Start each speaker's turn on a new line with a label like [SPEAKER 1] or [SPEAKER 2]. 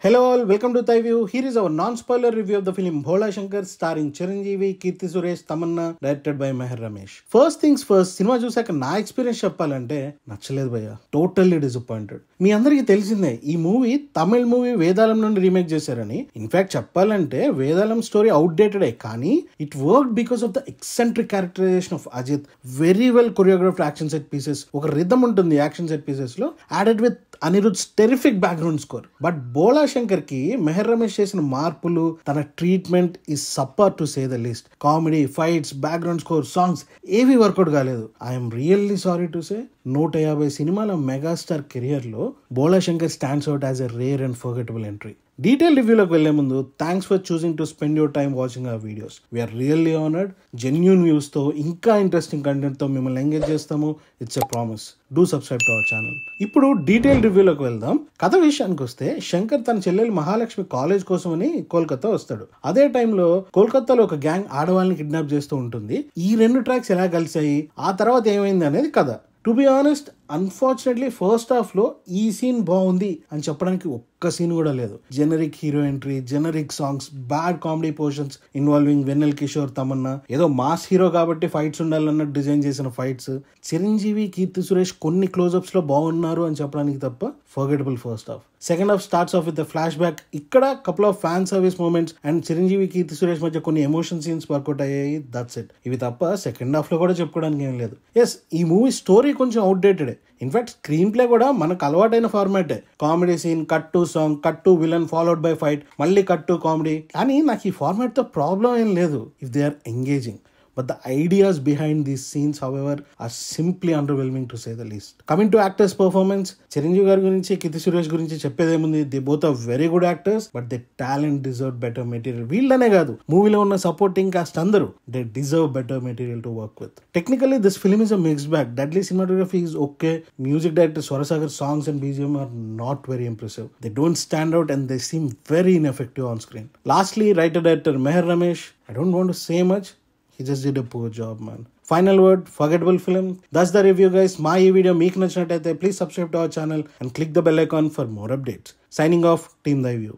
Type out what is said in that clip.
[SPEAKER 1] Hello all, welcome to Thai View. Here is our non-spoiler review of the film Bhola Shankar starring Chiranjeevi, Kirti Suresh, Tamanna, directed by Meher Ramesh. First things first, cinema చూసాక నా experience చెప్పాలంటే నచ్చలేదు భయ్య. Totally disappointed. మీ అందరికీ తెలిసిందే ఈ movie Tamil movie Vedalam నుండి remake చేశారని. ఇన్ఫాక్ట్ చెప్పాలంటే వేదాలం స్టోరీ అవుట్డేటెడే, కానీ it work because of the eccentric characterization of Ajith. Very well choreographed action set pieces, ఒక రిథమ్ ఉంటుంది యాక్షన్ సెట్ పీసెస్ లో, added with Anirudh's terrific background score. But Bhola Shankar కి మెహర్ రమేష్ చేసిన మార్పులు, తన treatment is subpar to say the least. Comedy, fights, background score, songs ఏవి work out కాలేదు. I'm really sorry to say 150 సినిమాల మెగాస్టార్ కెరియర్ లో Bhola Shankar stands out as a rare and forgettable entry. Detail రివ్యూలోకి వెళ్లే ముందు thanks for choosing to spend your time watching our videos. We're really honoured. Genuine views తో ఇంకా interesting content తో మిమ్మల్ని engage చేస్తాము. It's a promise. Do subscribe to our channel. ఇప్పుడు detail రివ్యూలోకి వెళ్దాం. కథ విషయానికి వస్తే, శంకర్ తన చెల్లెలు మహాలక్ష్మి కాలేజ్ కోసం అని కోల్కతా వస్తాడు. అదే టైంలో కోల్కతాలో ఒక గ్యాంగ్ ఆడవాళ్ళని కిడ్నాప్ చేస్తూ ఉంటుంది. ఈ 2 ట్రాక్స్ ఎలా కలిసాయి, ఆ తర్వాత ఏమైంది అనేది కథ. To be honest, unfortunately first half లో ఈ సీన్ బాగుంది అని చెప్పడానికి ఒక్క సీన్ కూడా లేదు. Generic hero entry, generic songs, bad comedy portions involving Vennela Kishore, Tamannaah, ఏదో మాస్ హీరో కాబట్టి ఫైట్స్ ఉండాలన్నట్టు డిజైన్ చేసిన ఫైట్స్. చిరంజీవి, కీర్తి సురేష్ కొన్ని క్లోజ్అప్స్ లో బాగున్నారు అని చెప్పడానికి తప్ప forgettable first half. Second half starts off with flash back. ఇక్కడ couple of fan service moments and Chiranjeevi, Keerthy Suresh మధ్య కొన్ని ఎమోషన్ సీన్స్ వర్కౌట్ అయ్యాయి. That's it. ఇవి తప్ప సెకండ్ హాఫ్ లో కూడా చెప్పుకోవడానికి ఏం లేదు. ఎస్, ఈ మూవీ స్టోరీ కొంచెం అవుట్డేటెడ్. ఇన్ఫాక్ట్ స్క్రీన్ ప్లే కూడా మనకు అలవాటైన ఫార్మాటే. Comedy scene, cut to song, cut to villain, followed by fight, మళ్ళీ కట్ టు కామెడీ. కానీ నాకు ఈ ఫార్మాట్ తో ప్రాబ్లం ఏం లేదు if they are engaging. But the ideas behind these scenes, however, are simply underwhelming to say the least. Coming to actors' performance, Chiranjeevi garu gurinchi, Kirti Suresh gurinchi cheppedemu, they both are very good actors, but their talent deserved better material. Veellane kaadu, movie lo unna supporting cast andaru, they deserve better material to work with. Technically, this film is a mixed bag. Deadly cinematography is okay. Music director Swarasagar songs and BGM are not very impressive. They don't stand out and they seem very ineffective on screen. Lastly, writer-director Meher Ramesh, I don't want to say much. He just did a poor job, man. Final word, forgettable film. That's the review, guys. My video meeku nachinatayite please subscribe to our channel and click the bell icon for more updates. Signing off, Team Thai View.